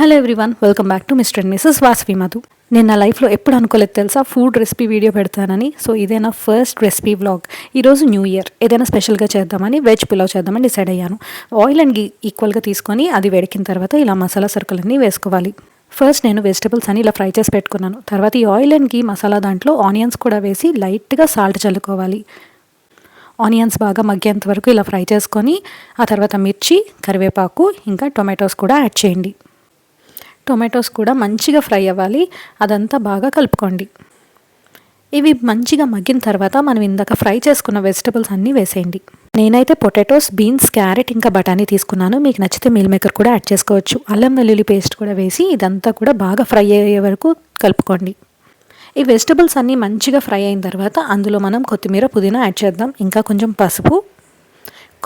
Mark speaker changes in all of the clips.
Speaker 1: Hello everyone, welcome back to mister and Mrs Vasavi Madhu. నేను నా లైఫ్లో ఎప్పుడు అనుకోలేదు తెలుసా ఫుడ్ రెసిపీ వీడియో పెడతానని. సో ఇదే నా ఫస్ట్ రెసిపీ వ్లాగ్. ఈరోజు న్యూ ఇయర్, ఏదైనా స్పెషల్గా చేద్దామని వెజ్ పులావ్ చేద్దామని డిసైడ్ అయ్యాను. ఆయిల్ అండ్ గీ ఈక్వల్గా తీసుకొని అది వేడికిన తర్వాత ఇలా మసాలా సరుకులన్నీ వేసుకోవాలి. ఫస్ట్ నేను వెజిటబుల్స్ అని ఇలా ఫ్రై చేసి పెట్టుకున్నాను. తర్వాత ఈ ఆయిల్ అండ్ గీ మసాలా దాంట్లో ఆనియన్స్ కూడా వేసి లైట్గా సాల్ట్ చల్లుకోవాలి. ఆనియన్స్ బాగా మగ్గేంత వరకు ఇలా ఫ్రై చేసుకొని ఆ తర్వాత మిర్చి, కరివేపాకు ఇంకా టొమాటోస్ కూడా యాడ్ చేయండి. టొమాటోస్ కూడా మంచిగా ఫ్రై అవ్వాలి. అదంతా బాగా కలుపుకోండి. ఇవి మంచిగా మగ్గిన తర్వాత మనం ఇందాక ఫ్రై చేసుకున్న వెజిటబుల్స్ అన్నీ వేసేయండి. నేనైతే పొటాటోస్, బీన్స్, క్యారెట్ ఇంకా బఠానీ తీసుకున్నాను. మీకు నచ్చితే మీల్ మేకర్ కూడా యాడ్ చేసుకోవచ్చు. అల్లం వెల్లుల్లి పేస్ట్ కూడా వేసి ఇదంతా కూడా బాగా ఫ్రై అయ్యే వరకు కలుపుకోండి. ఈ వెజిటబుల్స్ అన్నీ మంచిగా ఫ్రై అయిన తర్వాత అందులో మనం కొత్తిమీర, పుదీనా యాడ్ చేద్దాం. ఇంకా కొంచెం పసుపు,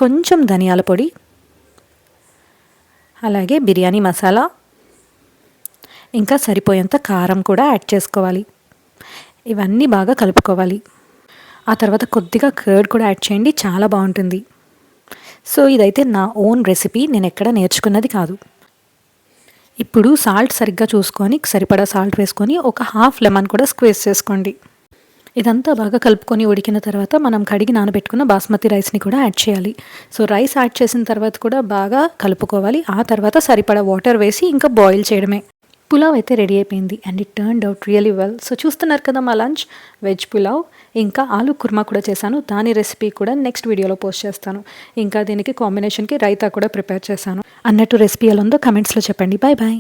Speaker 1: కొంచెం ధనియాల పొడి, అలాగే బిర్యానీ మసాలా, ఇంకా సరిపోయేంత కారం కూడా యాడ్ చేసుకోవాలి. ఇవన్నీ బాగా కలుపుకోవాలి. ఆ తర్వాత కొద్దిగా కర్డ్ కూడా యాడ్ చేయండి, చాలా బాగుంటుంది. సో ఇదైతే నా ఓన్ రెసిపీ, నేను ఎక్కడ నేర్చుకున్నది కాదు. ఇప్పుడు సాల్ట్ సరిగ్గా చూసుకొని సరిపడా సాల్ట్ వేసుకొని ఒక హాఫ్ లెమన్ కూడా స్క్వీజ్ చేసుకోండి. ఇదంతా బాగా కలుపుకొని ఉడికిన తర్వాత మనం కడిగి నానబెట్టుకున్న బాస్మతి రైస్ని కూడా యాడ్ చేయాలి. సో రైస్ యాడ్ చేసిన తర్వాత కూడా బాగా కలుపుకోవాలి. ఆ తర్వాత సరిపడా వాటర్ వేసి ఇంకా బాయిల్ చేయడమే. పులావ్ అయితే రెడీ అయిపోయింది and it turned out really well. So చూస్తున్నారు కదా మా లంచ్, వెజ్ పులావ్. ఇంకా ఆలు కుర్మా కూడా చేశాను. దాని రెసిపీ కూడా నెక్స్ట్ వీడియోలో పోస్ట్ చేస్తాను. ఇంకా దీనికి కాంబినేషన్కి రైతా కూడా ప్రిపేర్ చేశాను. అన్నట్టు రెసిపీ ఎలా ఉందో కమెంట్స్లో చెప్పండి. Bye bye.